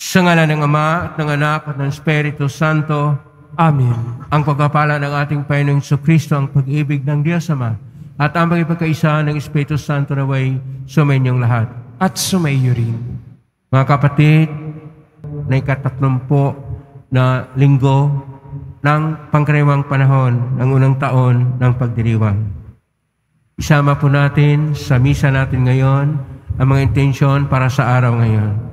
Sa ngalan ng Ama at ng Anak at ng Espiritu Santo. Amen. Ang pagpapala ng ating Panginoong Jesucristo, ang pag-ibig ng Diyos Ama, at ang pagkakaisa ng Espiritu Santo naway sumainyong lahat. At sumaiyo rin. Mga kapatid, na ika-30 na linggo ng pangkaraniwang panahon ng unang taon ng pagdiriwang. Isama po natin sa misa natin ngayon ang mga intensyon para sa araw ngayon.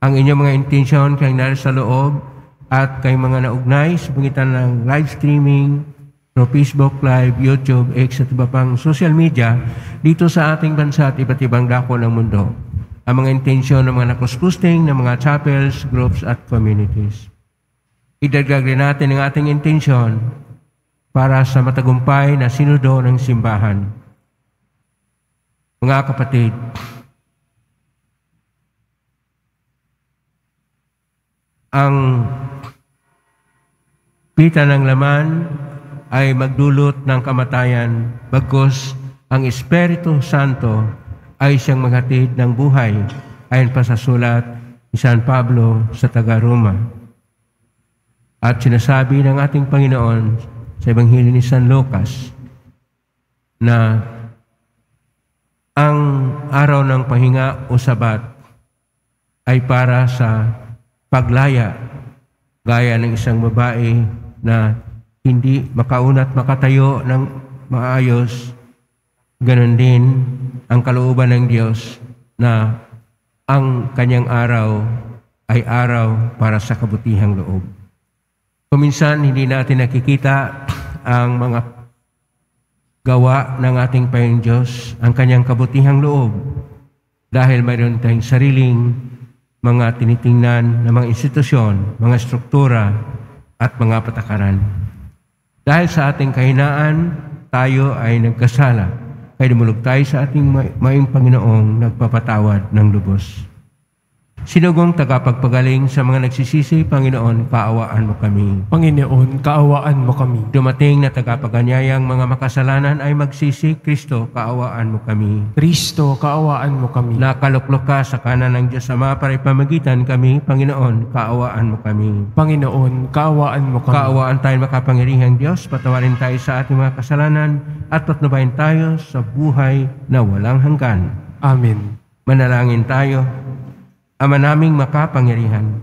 Ang inyong mga intensyon kayong nasa loob at kayong mga naugnay sa pangitan ng live streaming no Facebook Live, YouTube, X at iba pang social media dito sa ating bansa at iba't ibang dako ng mundo. Ang mga intensyon ng mga nakuskusting, ng mga chapels, groups at communities. Idagdag rin natin ang ating intensyon para sa matagumpay na sinudo ng simbahan. Mga kapatid, ang pita ng laman ay magdulot ng kamatayan, bagkus ang Espiritu Santo ay siyang maghatid ng buhay, ayon pa sa sulat ni San Pablo sa taga-Roma. At sinasabi ng ating Panginoon sa Ebanghelyo ni San Lucas na ang araw ng pahinga o Sabat ay para sa paglaya, gaya ng isang babae na hindi makaunat makatayo ng maayos. Ganon din ang kalooban ng Diyos na ang kanyang araw ay araw para sa kabutihang loob. Kuminsan hindi natin nakikita ang mga gawa ng ating Panginoong Diyos, ang kanyang kabutihang loob, dahil mayroon tayong sariling mga tinitingnan na mga institusyon, mga struktura at mga patakaran. Dahil sa ating kahinaan, tayo ay nagkasala. Kaya dumulog tayo sa ating maing Panginoong nagpapatawad ng lubos. Sinugong tagapagpagaling sa mga nagsisisi, Panginoon, kaawaan mo kami. Panginoon, kaawaan mo kami. Dumating na tagapaganyayang mga makasalanan ay magsisi, Kristo, kaawaan mo kami. Kristo, kaawaan mo kami. Nakaluklok ka sa kanan ng Diyos Ama para ipamagitan kami, Panginoon, kaawaan mo kami. Panginoon, kaawaan mo kami. Kaawaan tayo makapangyarihang Diyos, patawarin tayo sa ating mga kasalanan at patnubayan tayo sa buhay na walang hanggan. Amen. Manalangin tayo. Ama naming makapangyarihan,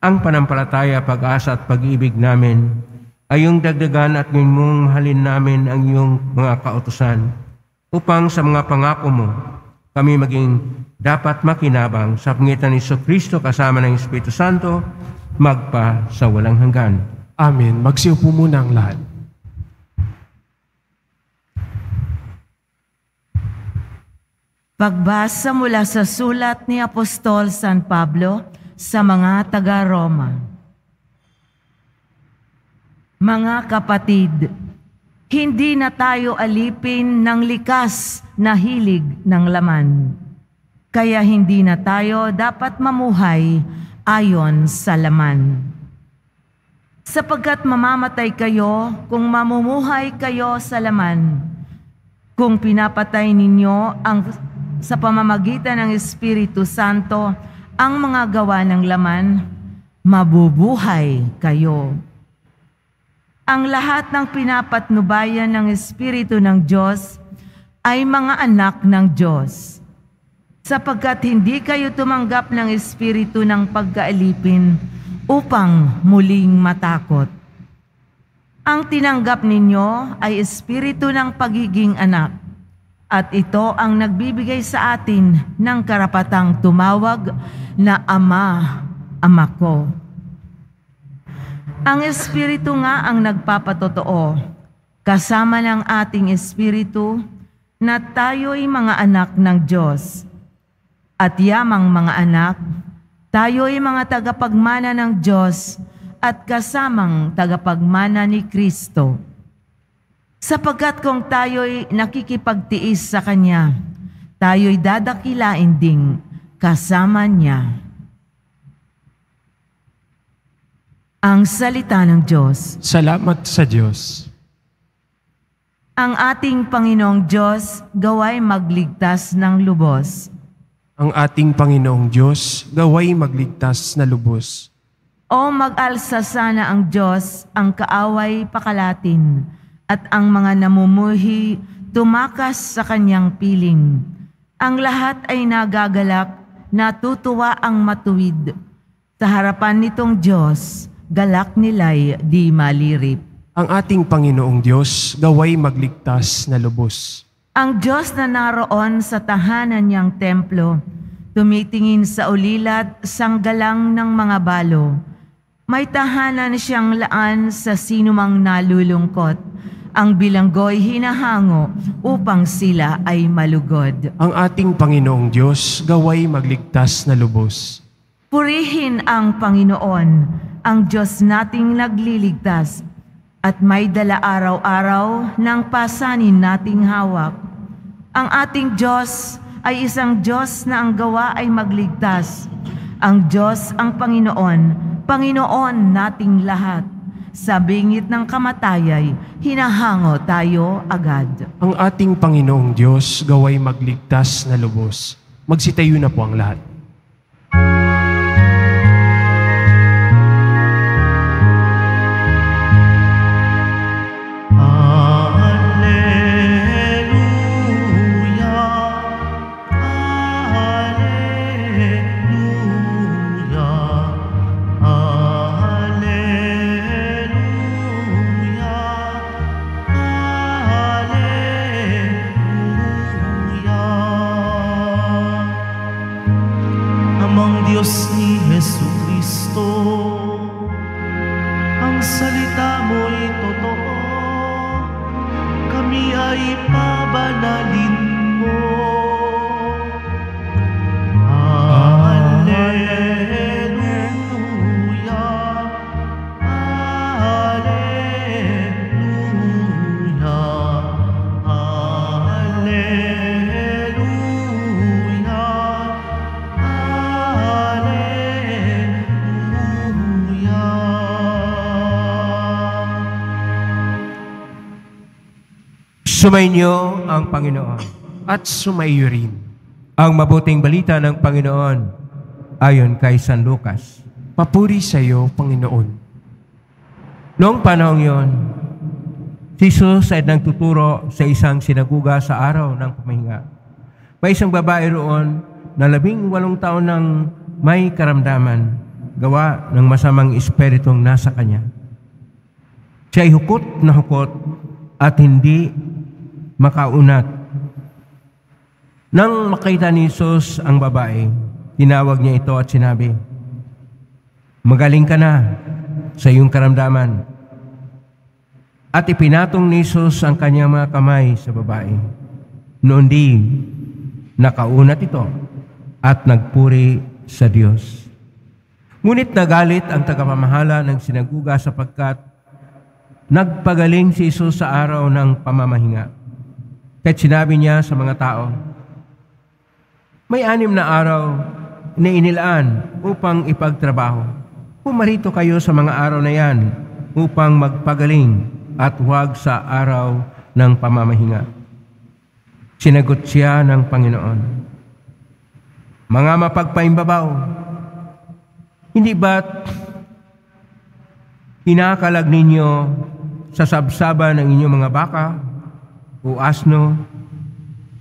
ang panampalataya, pag-asa at pag-ibig namin ay iyong dagdagan at ngayon mong mahalin namin ang iyong mga kautusan upang sa mga pangako mo kami maging dapat makinabang sa pangitan ni Jesucristo kasama ng Espiritu Santo magpa sa walang hanggan. Amen. Magsiupo muna ang lahat. Pagbasa mula sa sulat ni Apostol San Pablo sa mga taga-Roma. Mga kapatid, hindi na tayo alipin ng likas na hilig ng laman. Kaya hindi na tayo dapat mamuhay ayon sa laman. Sapagkat mamamatay kayo kung mamumuhay kayo sa laman. Kung pinapatay ninyo sa pamamagitan ng Espiritu Santo ang mga gawa ng laman, mabubuhay kayo. Ang lahat ng pinapatnubayan ng Espiritu ng Diyos ay mga anak ng Diyos. Sapagkat hindi kayo tumanggap ng Espiritu ng pagkaalipin upang muling matakot. Ang tinanggap ninyo ay Espiritu ng pagiging anak. At ito ang nagbibigay sa atin ng karapatang tumawag na Ama, Ama ko. Ang Espiritu nga ang nagpapatotoo, kasama ng ating Espiritu, na tayo'y mga anak ng Diyos. At yamang mga anak, tayo'y mga tagapagmana ng Diyos at kasamang tagapagmana ni Kristo. Sapagkat kung tayo'y nakikipagtiis sa Kanya, tayo'y dadakilain ding kasama Niya. Ang salita ng Diyos. Salamat sa Diyos. Ang ating Panginoong Diyos gaway magligtas ng lubos. Ang ating Panginoong Diyos, gaway magligtas na lubos. O mag-alsa sana ang Diyos, ang kaaway pakalatin, at ang mga namumuhi tumakas sa kanyang piling. Ang lahat ay nagagalak, natutuwa ang matuwid. Sa harapan nitong Diyos, galak nila'y di malirip. Ang ating Panginoong Diyos, gaway magligtas na lubos. Ang Diyos na naroon sa tahanan niyang templo, tumitingin sa ulilat sanggalang ng mga balo. May tahanan siyang laan sa sinumang nalulungkot. Ang bilanggo'y hinahango upang sila ay malugod. Ang ating Panginoong Diyos, gaway magligtas na lubos. Purihin ang Panginoon, ang Diyos nating nagliligtas, at may dala araw-araw ng pasanin nating hawak. Ang ating Diyos ay isang Diyos na ang gawa ay magligtas. Ang Diyos ang Panginoon, Panginoon nating lahat. Sa bingit ng kamatayay, hinahango tayo agad. Ang ating Panginoong Diyos, gaway magligtas na lubos. Magsitayo na po ang lahat. Diyos ni Jesucristo, ang salita mo'y totoo, kami ay pabanalin mo. Alleluia, Alleluia, Alleluia. Sumainyo ang Panginoon. At sumaiyo rin. Ang mabuting balita ng Panginoon ayon kay San Lucas. Papuri sa iyo, Panginoon. Noong panahon yon, si Jesus ay nagtuturo sa isang sinaguga sa araw ng pamahinga. May isang babae roon na 18 taon nang may karamdaman, gawa ng masamang espiritong nasa kanya. Siya ay hukot na hukot at hindi makaunat. Nang makita ni Jesus ang babae, tinawag niya ito at sinabi, "Magaling ka na sa iyong karamdaman." At ipinatong ni Jesus ang kanyang mga kamay sa babae. Noon di, nakaunat ito at nagpuri sa Diyos. Ngunit nagalit ang tagapamahala ng sinaguga sapagkat nagpagaling si Jesus sa araw ng pamamahinga. Kaya't sinabi niya sa mga tao, "May 6 na araw na inilaan upang ipagtrabaho. Pumarito kayo sa mga araw na yan upang magpagaling at huwag sa araw ng pamamahinga." Sinagot siya ng Panginoon, "Mga mapagpaimbabaw, hindi ba't hinakalag ninyo sa sabsaban ng inyong mga baka o asno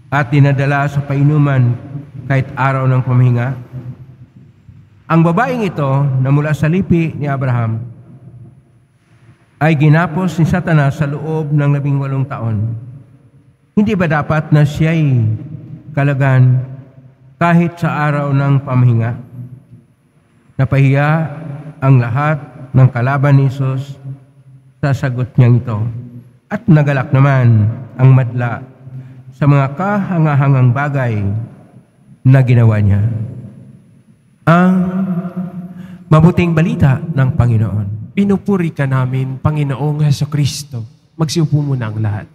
at dinadala sa painuman kahit araw ng pamahinga?" Ang babaeng ito na mula sa lipi ni Abraham ay ginapos ni Satanas sa loob ng 18 taon. Hindi ba dapat na siya'y kalagan kahit sa araw ng pamahinga? Napahiya ang lahat ng kalaban ni Jesus sa sagot niyang ito. At nagalak naman ang madla sa mga kahangahangang bagay na ginawa niya. Ang mabuting balita ng Panginoon. Pinupuri ka namin, Panginoong Jesucristo. Magsiupo muna ang lahat.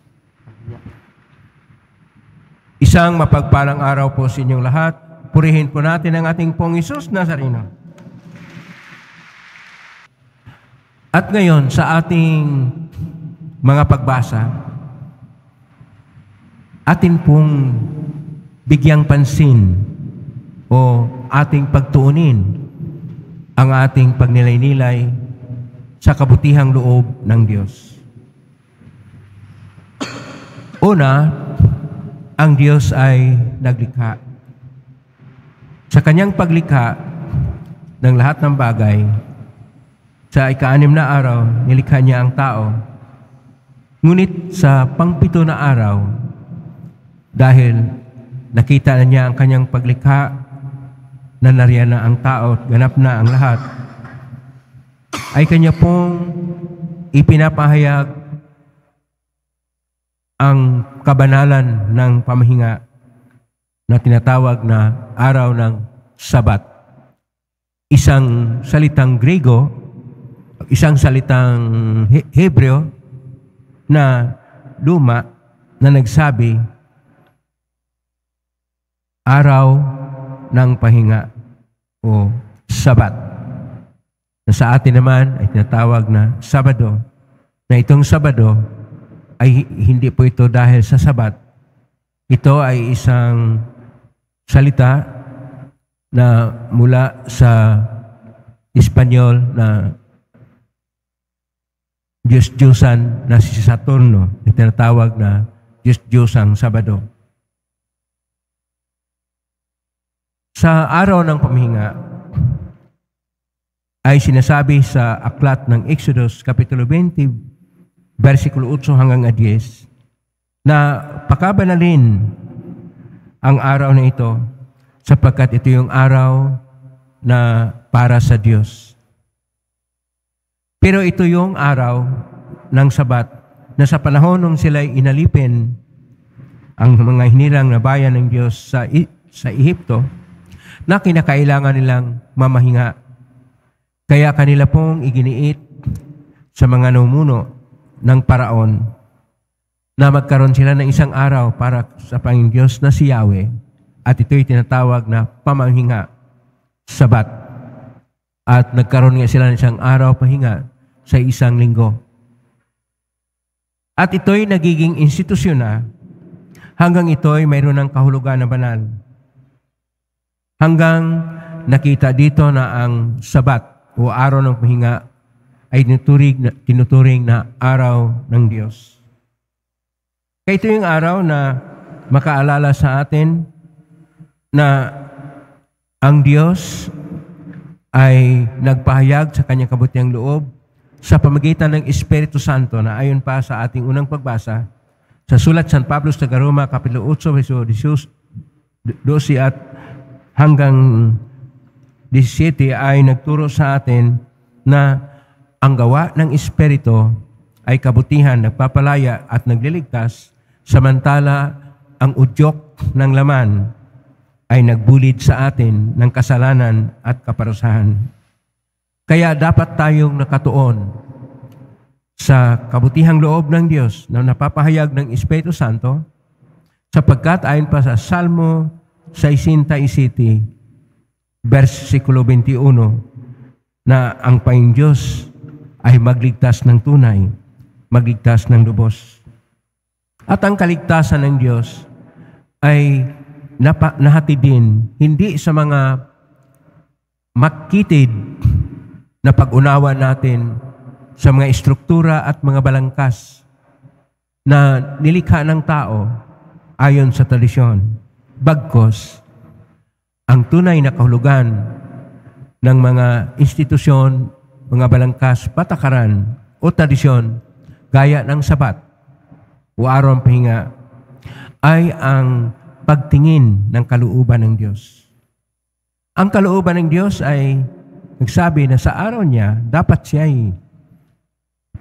Isang mapagpalang araw po sa inyong lahat. Purihin po natin ang ating Pong Hesus Nazareno. At ngayon, sa ating mga pagbasa, atin pong bigyang pansin o ating pagtuunin ang ating pagnilay-nilay sa kabutihang loob ng Diyos. Una, ang Diyos ay naglikha. Sa kanyang paglikha ng lahat ng bagay, sa ika-6 na araw, nilikha niya ang tao. Ngunit sa pang-7 na araw, dahil nakita na niya ang kanyang paglikha, na nariyan na ang tao at ganap na ang lahat, ay kanya pong ipinapahayag ang kabanalan ng pamahinga na tinatawag na araw ng Sabat. Isang salitang Grego, isang salitang Hebreo na luma na nagsabi, araw ng pahinga o Sabat. Na sa atin naman ay tinatawag na Sabado. Na itong Sabado ay hindi po ito dahil sa Sabat. Ito ay isang salita na mula sa Espanyol na Diyos-Diyosan na si Saturno, na tinatawag na Diyos-Diyosang Sabado. Sa araw ng pamahinga ay sinasabi sa aklat ng Exodus, Kapitulo 20, versikulo 8 hanggang 10, na pakabanalin ang araw na ito sapagkat ito yung araw na para sa Diyos. Pero ito yung araw ng Sabat na sa panahon nung sila'y inalipin ang mga hinirang na bayan ng Diyos sa Ehipto, na kinakailangan nilang mamahinga. Kaya kanila pong iginiit sa mga namumuno ng paraon na magkaroon sila ng isang araw para sa Panginoong Diyos na si Yahweh, at ito'y tinatawag na pamahinga, Sabat. At nagkaroon nga sila ng isang araw pahinga sa isang linggo. At ito'y nagiging institusyon na hanggang ito'y mayroon ng kahulugan na banal. Hanggang nakita dito na ang Sabat o araw ng pahinga ay tinuturing na araw ng Diyos. Kaya ito yung araw na makaalala sa atin na ang Diyos ay nagpahayag sa kanyang kabutihang loob sa pamagitan ng Espiritu Santo, na ayon pa sa ating unang pagbasa sa sulat San Pablo sa Roma, Kapitulo 8, verso 12 at hanggang 17 ay nagturo sa atin na ang gawa ng Espiritu ay kabutihan, nagpapalaya at nagliligtas, samantala ang udyok ng laman ay nagbulid sa atin ng kasalanan at kaparusahan. Kaya dapat tayong nakatuon sa kabutihang loob ng Diyos na napapahayag ng Espiritu Santo, sapagkat ayon pa sa Salmo 67, versikulo 21, na ang Panginoong Diyos ay magligtas ng tunay, magligtas ng lubos. At ang kaligtasan ng Diyos ay nahatid din hindi sa mga makitid na pag-unawa natin sa mga estruktura at mga balangkas na nilikha ng tao ayon sa tradisyon. Bagkos, ang tunay na kahulugan ng mga institusyon, mga balangkas, patakaran o tradisyon gaya ng Sabat o araw ng pahinga ay ang pagtingin ng kalooban ng Diyos. Ang kalooban ng Diyos ay nagsabi na sa araw niya dapat siya ay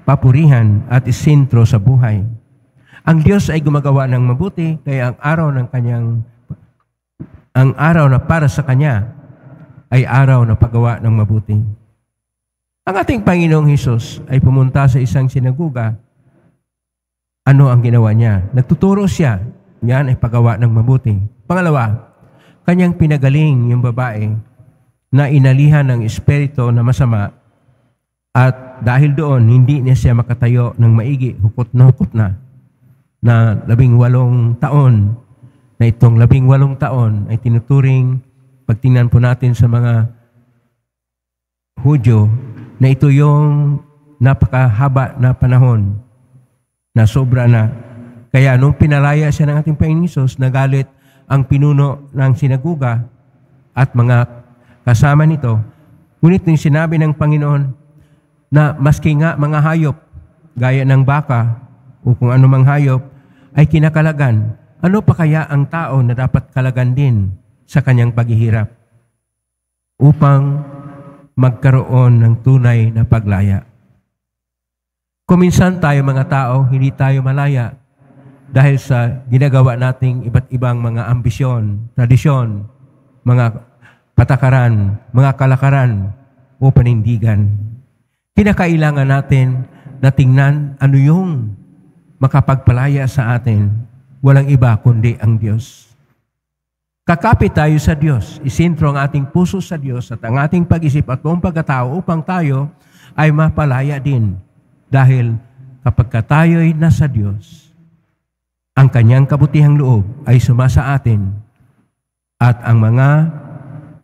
papurihan at isentro sa buhay. Ang Diyos ay gumagawa ng mabuti, kaya ang araw na para sa Kanya ay araw na paggawa ng mabuti. Ang ating Panginoong Hesus ay pumunta sa isang sinagoga. Ano ang ginawa niya? Nagtuturo siya. Yan ay paggawa ng mabuti. Pangalawa, kanyang pinagaling yung babae na inalihan ng espiritu na masama, at dahil doon, hindi niya siya makatayo ng maigi, hukot na 18 taon, na itong 18 taon ay tinuturing pagtingnan po natin sa mga Hudyo, na ito yung napakahaba na panahon na sobra na. Kaya nung pinalaya siya ng ating Panginoon Hesus, nagalit ang pinuno ng sinaguga at mga kasama nito. Ngunit yung sinabi ng Panginoon na maski nga mga hayop, gaya ng baka o kung anumang hayop, ay kinakalagan, ano pa kaya ang tao na dapat kalagan din sa kanyang paghihirap upang magkaroon ng tunay na paglaya? Kuminsan tayo mga tao, hindi tayo malaya dahil sa ginagawa nating iba't ibang mga ambisyon, tradisyon, mga patakaran, mga kalakaran o panindigan. Kinakailangan natin na tingnan ano yung makapagpalaya sa atin. Walang iba kundi ang Diyos. Kakapit tayo sa Diyos, isintro ang ating puso sa Diyos at ang ating pag-isip at buong pagkatao upang tayo ay mapalaya din. Dahil kapag tayo'y nasa Diyos, ang kanyang kabutihang loob ay sumasa atin at ang mga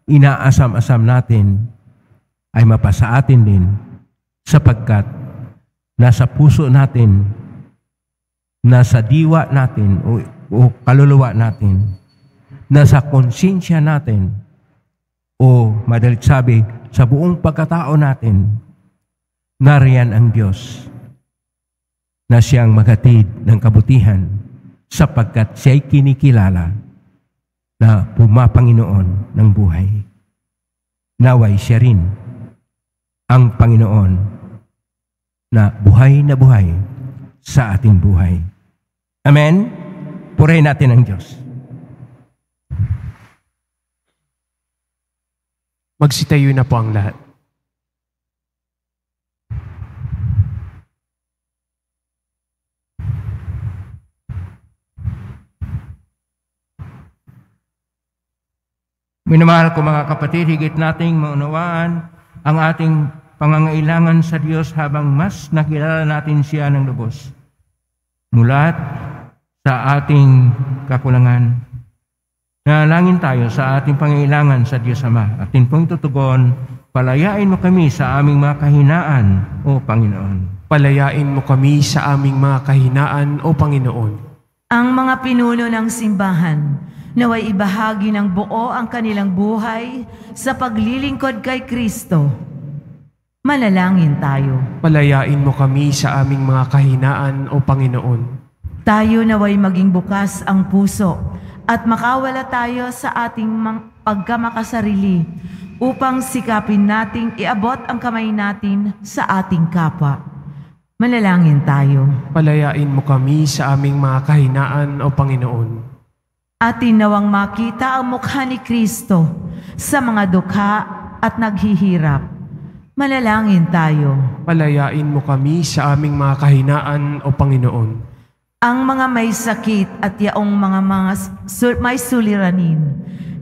inaasam-asam natin ay mapasa atin din sapagkat nasa puso natin, nasa diwa natin o kaluluwa natin, nasa konsensya natin, o madalit sabi, sa buong pagkatao natin, nariyan ang Diyos na siyang maghatid ng kabutihan sapagkat siya'y kinikilala na pumapanginoon ng buhay. Naway siya rin ang Panginoon na buhay sa ating buhay. Amen? Purihin natin ang Diyos. Magsitayo na po ang lahat. Minamahal ko mga kapatid, higit nating maunawaan ang ating pangangailangan sa Diyos habang mas nakilala natin siya ng lubos. Mulat sa ating kakulangan. Nalangin tayo sa ating pangailangan sa Diyos Ama. Atin pong tutugon, palayain mo kami sa aming mga kahinaan, O Panginoon. Palayain mo kami sa aming mga kahinaan, O Panginoon. Ang mga pinuno ng simbahan, naway ibahagi ng buo ang kanilang buhay sa paglilingkod kay Kristo. Manalangin tayo. Palayain mo kami sa aming mga kahinaan, O Panginoon. Tayo naway maging bukas ang puso at makawala tayo sa ating pagkamakasarili upang sikapin nating iabot ang kamay natin sa ating kapwa. Manalangin tayo. Palayain mo kami sa aming mga kahinaan, O Panginoon. Atin nawang makita ang mukha ni Kristo sa mga dukha at naghihirap. Manalangin tayo. Palayain mo kami sa aming mga kahinaan, O Panginoon. Ang mga may sakit at yaong mga may suliranin,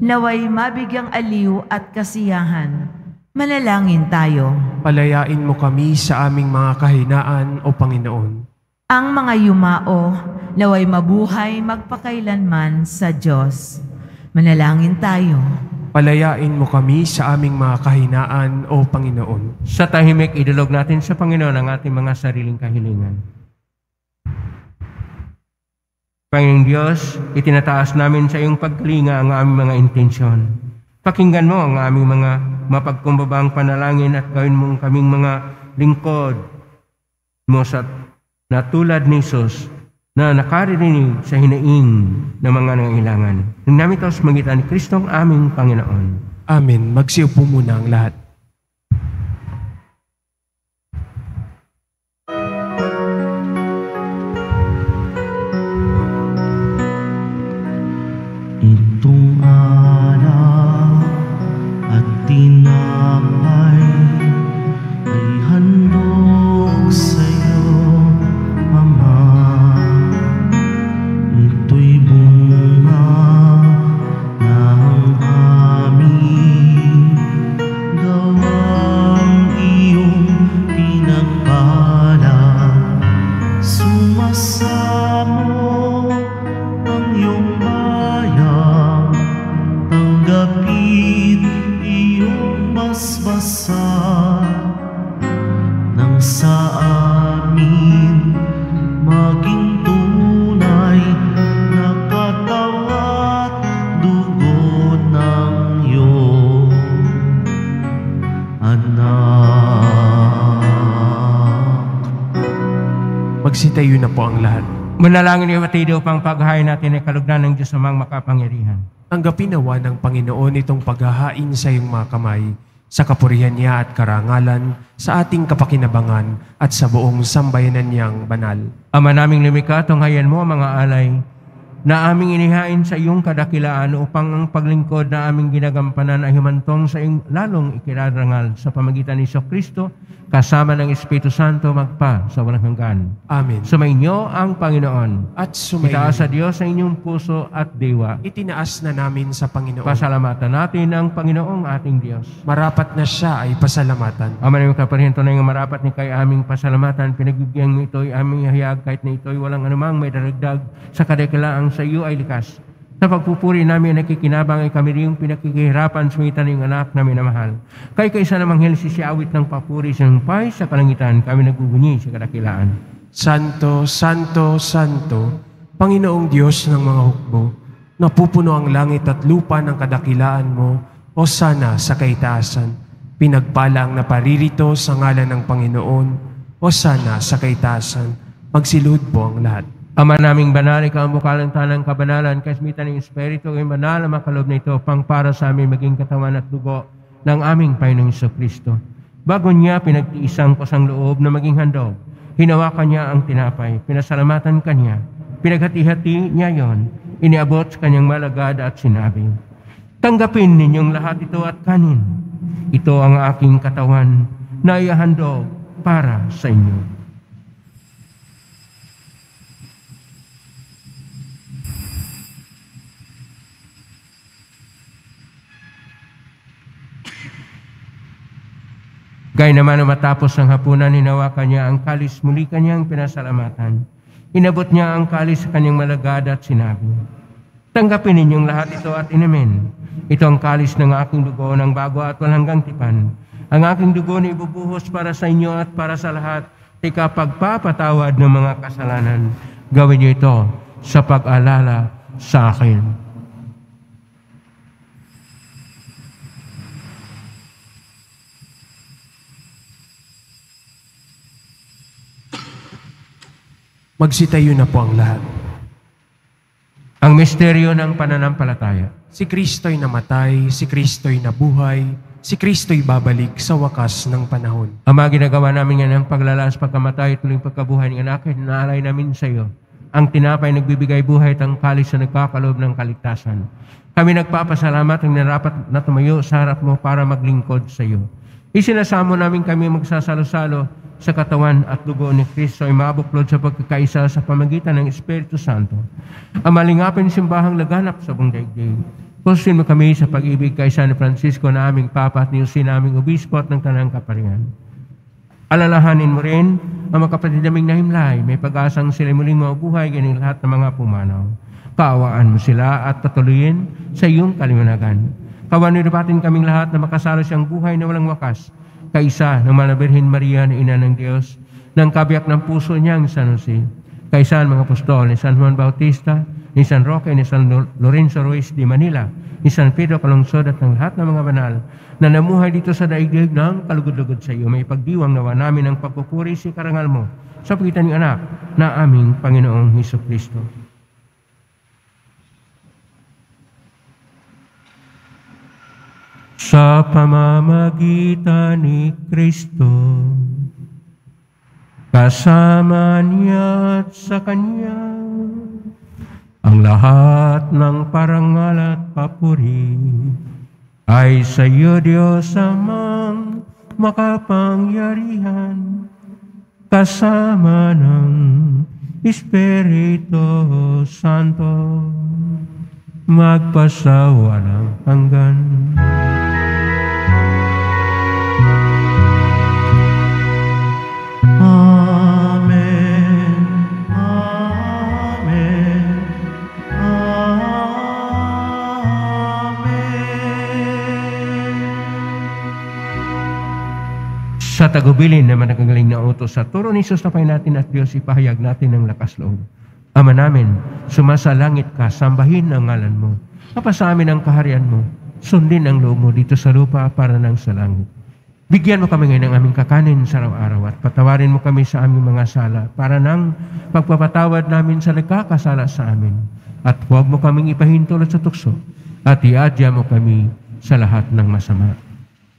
naway mabigyang aliw at kasiyahan. Manalangin tayo. Palayain mo kami sa aming mga kahinaan, O Panginoon. Ang mga yumao, naway mabuhay magpakailanman sa Diyos. Manalangin tayo. Palayain mo kami sa aming mga kahinaan, O Panginoon. Sa tahimik, idulog natin sa Panginoon ang ating mga sariling kahilingan. Panginoong Diyos, itinataas namin sa iyong pagkalinga ang aming mga intensyon. Pakinggan mo ang aming mga mapagkumbabang panalangin at gawin mong kaming mga lingkod mo na tulad ni Jesus na nakaririnig sa hinaing ng mga nangailangan. Nang namin ito sa magitan ni Kristo ang aming Panginoon. Amen. Magsiupo muna ang lahat. Itong alak at tinapay ay handog sa'yo, Ama. Ito'y bunga ng aming nang sa amin maging tunay na katawan at dugo ng iyong anak. Magsitayo na po ang lahat. Manalangin niyo patido upang paghahain natin ay kalugdan ng Diyos amang makapangyarihan. Tanggapin nawa ng Panginoon itong paghahain sa iyong mga kamay, sa kapurihan niya at karangalan, sa ating kapakinabangan at sa buong sambayanan niyang banal. Ama naming lumikha, tunghayan mo ang mga alay na aming inihain sa iyong kadakilaan upang ang paglingkod na aming ginagampanan ay humantong sa iyong lalong ikirarangal sa pamagitan ni Kristo kasama ng Espiritu Santo magpa sa walang hanggan. Amen. Sumainyo ang Panginoon. At sumayin, Itaas sa Diyos sa inyong puso at diwa. itinaas na namin sa Panginoon. Pasalamatan natin ang Panginoong ating Diyos. Marapat na siya ay pasalamatan. Ama namin kaparinto na yung marapat ni kay aming pasalamatan, pinagbibigyan mo ito'y aming ihayag kahit na ito'y walang anumang may daragdag sa kadakilaang sa iyo ay likas. Sa pagpupuri namin nakikinabang ay kami rin pinakikihirapan sumitan ng anak namin na mahal. Kay kaisa namang helsi si awit ng papuri sa humpay sa kalangitan, kami nagugunyi sa kadakilaan. Santo, Santo, Santo, Panginoong Diyos ng mga hukbo, napupuno ang langit at lupa ng kadakilaan mo, o sana sa kaitaasan. Pinagpala ang naparirito sa ngalan ng Panginoon, o sana sa kaitaasan. Magsilud po ang lahat. Ama naming banal, ikaw ang bukalang tanang kabanalan, kasmitan ng Espiritu, ang banal ang makalob na ito, pang para sa amin maging katawan at dugo ng aming Panginoong Kristo. Bago niya pinagtiisang kusang loob na maging handog, hinawakan niya ang tinapay, pinasalamatan kanya, pinaghati-hati niya yon, iniabot sa kanyang malagad at sinabi, tanggapin ninyong lahat ito at kanin. Ito ang aking katawan na ihahandog para sa inyo. Gaya naman na matapos ang hapunan, hinawakan niya ang kalis, muli kanyang pinasalamatan. Inabot niya ang kalis sa kanyang malagad at sinabi, tanggapin ninyong lahat ito at inumin. Ito ang kalis ng aking dugo ng bago at walang hanggang tipan. Ang aking dugo na ibubuhos para sa inyo at para sa lahat, ikapagpapatawad ng mga kasalanan. Gawin niyo ito sa pag-alala sa akin. Magsitayo na po ang lahat. Ang misteryo ng pananampalataya. Si Kristo'y namatay, si Kristo'y nabuhay, si Kristo'y babalik sa wakas ng panahon. Ama, ginagawa namin yan ang paglalas, pagkamatay, tuloy pagkabuhay ng anak, naalay namin sa iyo. Ang tinapay nagbibigay buhay at ang kalis na nagkakalob ng kaligtasan. Kami nagpapasalamat ang narapat na tumayo sa harap mo para maglingkod sa iyo. Isinasamo namin kami magsasalo-salo sa katawan at dugo ni Kristo ay mabuklod sa pagkakaisa sa pamagitan ng Espiritu Santo. Ang malingapin simbahang laganap sa buong daigdig. Pusin mo kami sa pag-ibig kay San Francisco na aming Papa at ni Jose naming Obispo at ng Tanang Kaparian. Alalahanin mo rin ang mga kapatid naming nahimlay, may pag-asang sila muling mabuhay ganing lahat ng mga pumanaw. Kaawaan mo sila at patuloyin sa iyong kaliwanagan. Kawanirapatin kaming lahat na makasalo siyang buhay na walang wakas, kaisa ng Mahal na Birhen Maria na Ina ng Diyos, ng kabiyak ng puso niyang San Jose, kaisa ng mga apostol ni San Juan Bautista, ni San Roque, ni San Lorenzo Ruiz de Manila, ni San Pedro Calungsod at ng lahat ng mga banal na namuhay dito sa daigdig ng kalugod-lugod sa iyo. May pagdiwang nawa namin ang pagpupuri sa karangal mo sa pagitan ng anak na aming Panginoong Hesukristo. Sa pamamagitan ni Kristo, kasama niya at sa Kanya, ang lahat ng parangal at papuri ay sa iyo, Diyos Amang makapangyarihan, kasama ng Espiritu Santo, magpasawalang hanggan. Amen. Amen. Amen. Sa tagubilin na managagaling na utos sa turo ni Jesus na Panginoon natin at Diyos, ipahayag natin ng lakas loob. Ama namin, sumasalangit ka, sambahin ang ngalan mo. Mapasa amin ang kaharian mo, sundin ang loob mo dito sa lupa para nang sa langit. Bigyan mo kami ngayon ng aming kakanin sa araw-araw at patawarin mo kami sa aming mga sala para nang pagpapatawad namin sa nagkakasala sa amin. At huwag mo kaming ipahintulot sa tukso at iadya mo kami sa lahat ng masama.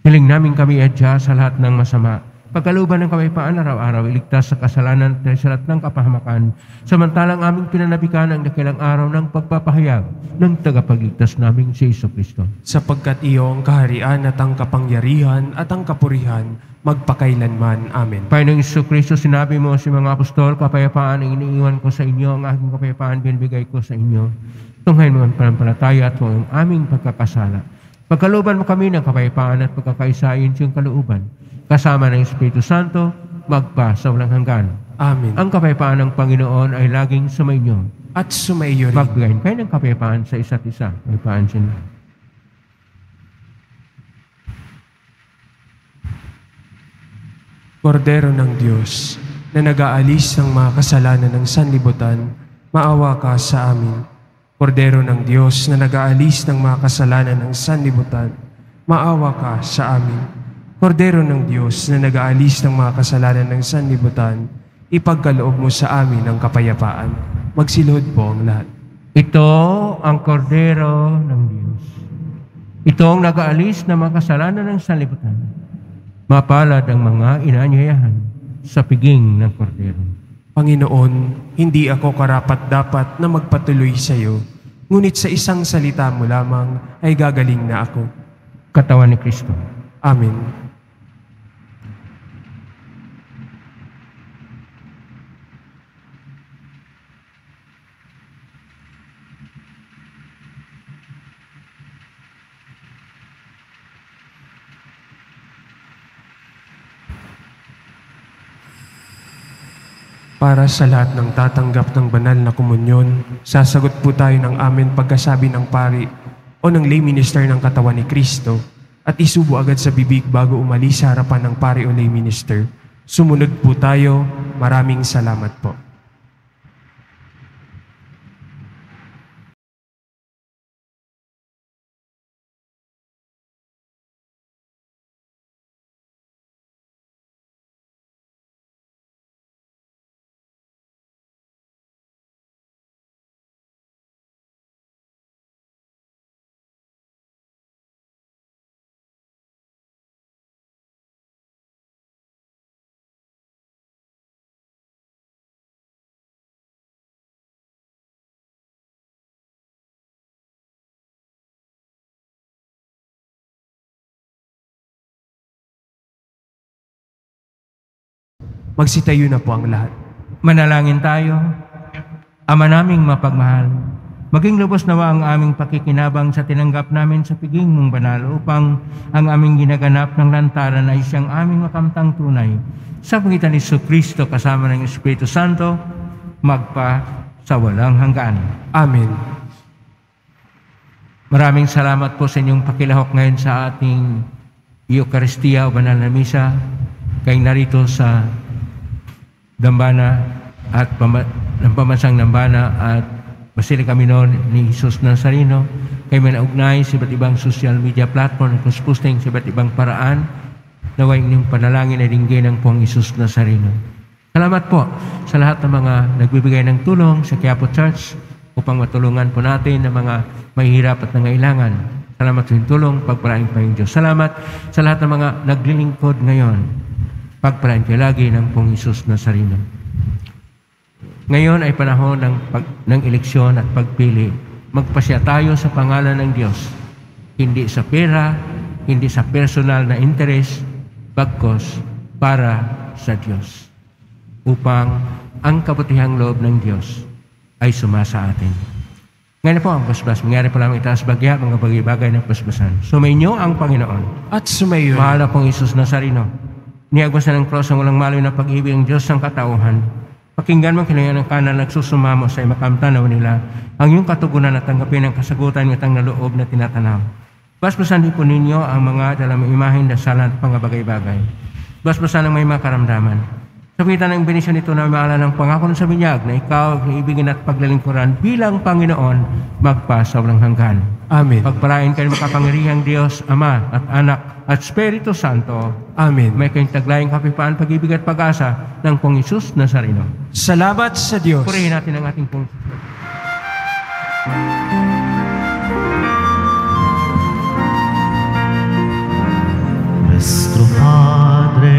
Hiling namin kami iadya sa lahat ng masama. Pagkaluban ng kapayapaan araw-araw, iligtas sa kasalanan at sa lahat ng kapahamakan, samantalang aming pinanabikan ang dakilang araw ng pagpapahayag ng tagapagligtas naming si Jesucristo. Sapagkat iyo ang kaharian at ang kapangyarihan at ang kapurihan, magpakailanman. Amen. Panginoong Jesucristo, sinabi mo sa mga apostol, kapayapaan ang iniiwan ko sa inyo, ang aking kapayapaan binibigay ko sa inyo. Tunghayin mo ang panampalataya at huwag ang aming pagkakasala. Pagkaluban mo kami ng kapayapaan at pagkakaisain sa iyong kalooban, kasama ng Espiritu Santo, magpa sa walang hanggan. Amen. Ang kapayapaan ng Panginoon ay laging sumainyo. At sumaiyo rin. Magbigayin kayo ng kapayapaan sa isa't isa. Kapayapaan siya. Kordero ng Diyos, na nag-aalis ng mga kasalanan ng sanlibutan, maawa ka sa amin. Kordero ng Diyos, na nag-aalis ng mga kasalanan ng sanlibutan, maawa ka sa amin. Kordero ng Diyos, na nag-aalis ng mga kasalanan ng sanlibutan, ipagkaloob mo sa amin ang kapayapaan. Magsilhod po ang lahat. Ito ang kordero ng Diyos. Ito ang nag-aalis ng mga kasalanan ng sanlibutan. Mapalad ang mga inaanyayahan sa piging ng kordero. Panginoon, hindi ako karapat-dapat na magpatuloy sa iyo, ngunit sa isang salita mo lamang ay gagaling na ako. Katawan ni Kristo. Amen. Para sa lahat ng tatanggap ng banal na komunyon, sasagot po tayo ng amen pagkasabi ng pari o ng lay minister ng katawan ni Kristo at isubo agad sa bibig bago umalis sa harapan ng pari o lay minister. Sumunod po tayo. Maraming salamat po. Magsitayo na po ang lahat. Manalangin tayo. Ama naming mapagmahal, maging lubos nawa ang aming pakikinabang sa tinanggap namin sa piging mong banal upang ang aming ginaganap ng lantaran ay siyang aming makamtang tunay. Sa pangitan ni Jesucristo kasama ng Espiritu Santo, magpa sa walang hanggan. Amen. Maraming salamat po sa inyong pakilahok ngayon sa ating Eucharistia o Banal na Misa. Kayo narito sa Dambana at ng Pamansang Dambana at Basilica Minor ni Jesus Nazareno. Kayo may naugnay sa iba't ibang social media platform at posting sa iba't ibang paraan. Naway inyong panalangin ay dinggin ng Pong Jesus Nazareno. Salamat po sa lahat ng mga nagbibigay ng tulong sa Quiapo Church upang matulungan po natin ang mga mahihirap at nangailangan. Salamat sa inyong tulong, pagpalain pa yung Diyos. Salamat sa lahat ng mga naglilingkod ngayon. Pagpalain kayo lagi ng Pong Jesus Nazareno. Ngayon ay panahon ng eleksyon at pagpili. Magpasya tayo sa pangalan ng Diyos. Hindi sa pera, hindi sa personal na interes, bagkos para sa Diyos. Upang ang kabutihang loob ng Diyos ay sumasa atin. Ngayon po ang basbas. Mangyari po lamang itaas bagya, mga bagay-bagay ng basbasan. Sumainyo ang Panginoon. At sumayo. Mahal na Pong Jesus Nazareno. Niagwasan ng cross ang walang maloy na pag-ibig ng Diyos ng katauhan. Pakinggan mo kinayan ng kanan nagsusumamo sa makamtanaw nila ang iyong katugunan at tanggapin ang kasagutan ng itang naloob na tinatanaw. Basbasan din po ninyo ang mga dalang imahen, dasalan at pangabagay-bagay. basbasan ng may mga karamdaman. Sa pagitan ng benisyon nito na maala ng pangako sa binyag na ikaw ang ibigin at paglalingkuran bilang Panginoon magpasawalang hanggan. Amen. Pagpalain kayo makapangyarihang Diyos, Ama at Anak at Espiritu Santo. Amen. May kayong taglayang kapipaan, pag-ibig at pag-asa ng Pong Isus Nazareno. Salamat sa Diyos. Purihin natin ang ating Pong Nuestro Padre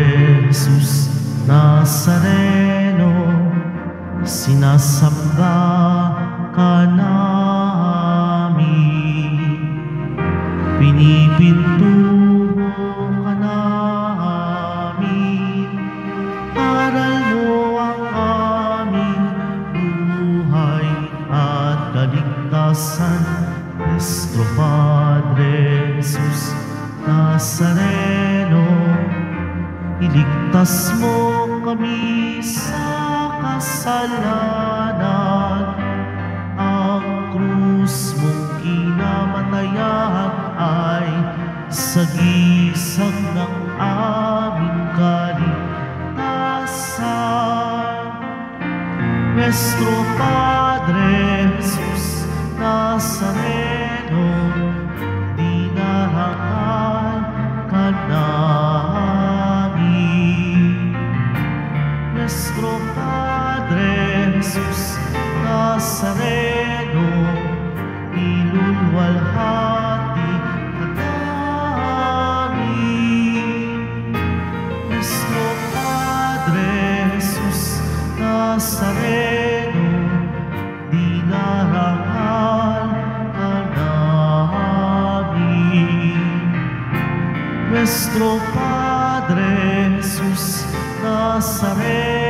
Jesus Nazareno, sinasamba ka namin, pinipintuho ka namin, aral mo ang aming buhay at kaligtasan. Nuestro Padre Jesus Nazareno, iligtas mo kami sa kasalanan. Ang krus mong kinamatayan ay sagisag ng aming kaligtasan. Nuestro Padre Jesus Nazareno, dinarangal ka namin. Nuestro Padre Jesus Nazareno, iluluwalhati ka namin. Nuestro Padre Jesus Nazareno, dinarangal ka namin. Nuestro Padre Jesus Nazareno,